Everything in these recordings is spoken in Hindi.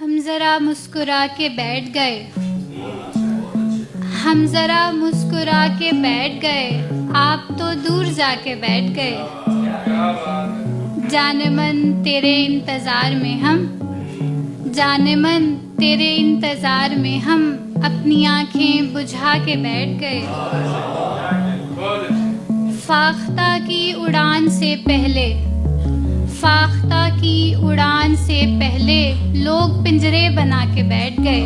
हम जरा मुस्कुरा के बैठ गए, हम जरा मुस्कुरा के बैठ गए, आप तो दूर जाके बैठ गए। जाने मन तेरे इंतज़ार में हम, जाने मन तेरे इंतज़ार में हम अपनी आँखें बुझा के बैठ गए। फाख्ता की उड़ान से पहले, फाख्ता की उड़ान से पहले लोग पिंजरे बना के बैठ गए।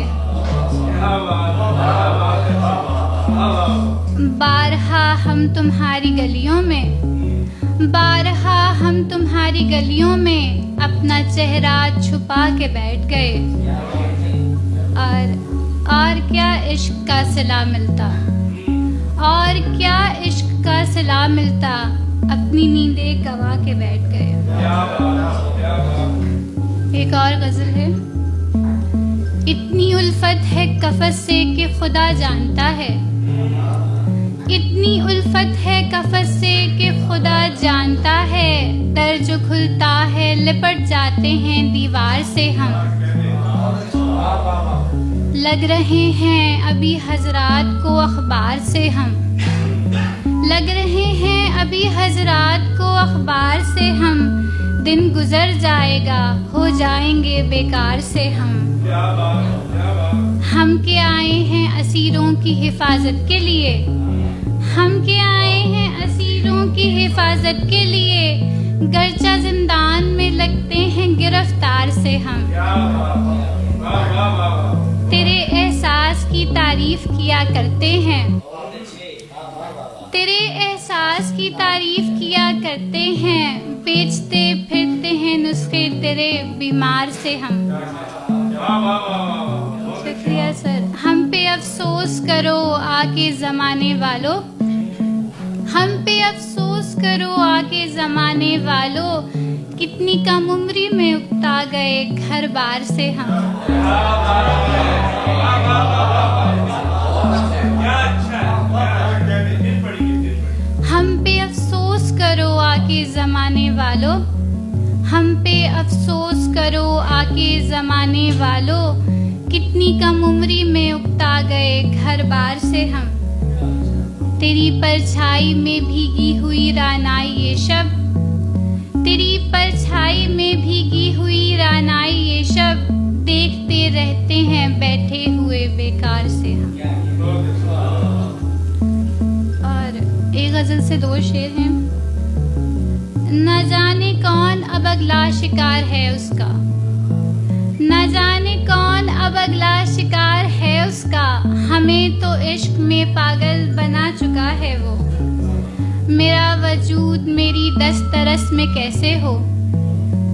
बारहा हम तुम्हारी गलियों में, बारहा हम तुम्हारी गलियों में अपना चेहरा छुपा के बैठ गए। और क्या इश्क का सिला मिलता, और क्या इश्क का सिला मिलता, अपनी नींदें गवा के बैठ गए। एक और गजल है। इतनी उल्फत है कफस से कि खुदा जानता है, इतनी उल्फत है कफस से कि खुदा जानता है। दर जो खुलता है लिपट जाते हैं दीवार से हम। लग रहे हैं अभी हजरात को अखबार से हम, लग रहे हैं अभी हजरात को अखबार से हम। दिन गुजर जाएगा हो जाएंगे बेकार से हम। हम के आए हैं असीरों की हिफाजत के लिए, हम के आए हैं असीरों की हिफाजत के लिए। गर्चा जिंदान में लगते हैं गिरफ्तार से हम। तेरे एहसास की तारीफ किया करते हैं, तेरे एहसास की तारीफ किया करते हैं। बेचते फिरते हैं नुस्खे तेरे बीमार से हम। शुक्रिया सर। हम पे अफसोस करो आके ज़माने वालों, हम पे अफसोस करो आके ज़माने वालों। कितनी कम उम्री में उकता गए घर बार से हम। हम पे अफसोस करो आके ज़माने वालों, हम पे अफसोस करो आके ज़माने वालों। कितनी कम उम्री में उकता गए घर बार से हम। तेरी परछाई में भीगी हुई रानाई ये शब, तेरी परछाई में भीगी हुई रानाई ये शब। देखते रहते हैं बैठे हुए बेकार से हम। और एक गजल से दो शेर हैं। न जाने कौन अब अगला शिकार है उसका, न जाने कौन अब अगला शिकार है उसका। हमें तो इश्क में पागल बना चुका है वो। मेरा वजूद मेरी दस्तरस में कैसे हो,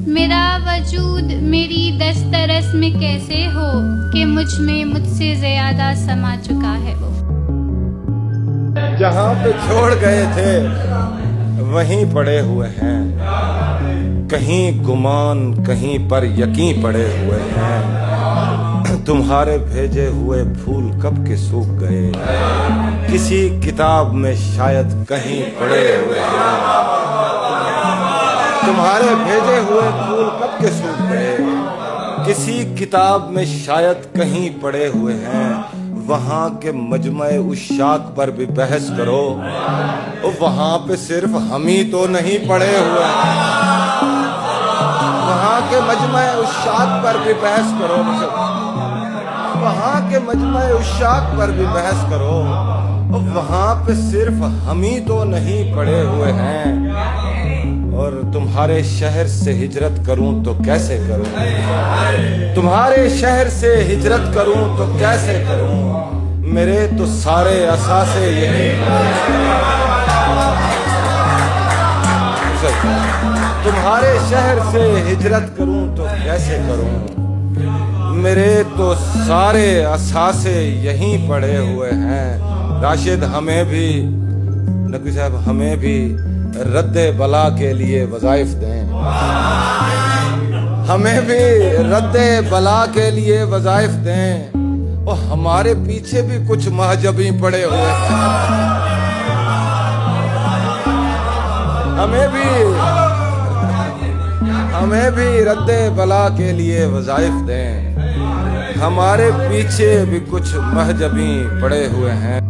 मेरा वजूद मेरी दस्तरस में कैसे हो। कि मुझ में मुझसे ज्यादा समा चुका है वो। जहाँ पे छोड़ गए थे वहीं पड़े हुए हैं, कहीं गुमान कहीं पर यकीन पड़े हुए हैं। तुम्हारे भेजे हुए फूल कब के सूख गए, किसी किताब में शायद कहीं पड़े हुए हैं। तुम्हारे भेजे हुए फूल कब के सूख गए, किसी किताब में शायद कहीं पड़े हुए हैं। वहाँ के मजमे उशाक पर भी बहस करो, वहाँ पे सिर्फ हम ही तो नहीं पड़े हुए हैं। वहाँ के मजमे उशाक पर भी बहस करो, वहाँ के मजमे उशाक पर भी बहस करो। वहाँ पे सिर्फ हम ही तो नहीं पड़े हुए हैं। और तुम्हारे शहर से हिजरत करूं तो कैसे करूं, तुम्हारे शहर से हिजरत करूं तो कैसे करूं। मेरे तो सारे असासे यही, तुम्हारे शहर से हिजरत करूं तो कैसे करूं। मेरे तो सारे असासे यहीं पड़े हुए हैं। राशिद हमें भी, नकवी साहब हमें भी रद्दे बला के लिए वज़ाइफ दें, हमें भी रद्दे बला के लिए वज़ाइफ दें। और हमारे पीछे भी कुछ महजबी पड़े हुए हैं, हमें भी हमें भी रद्दे बला के लिए वज़ाइफ दें, हमारे पीछे भी कुछ महजबी पड़े हुए हैं।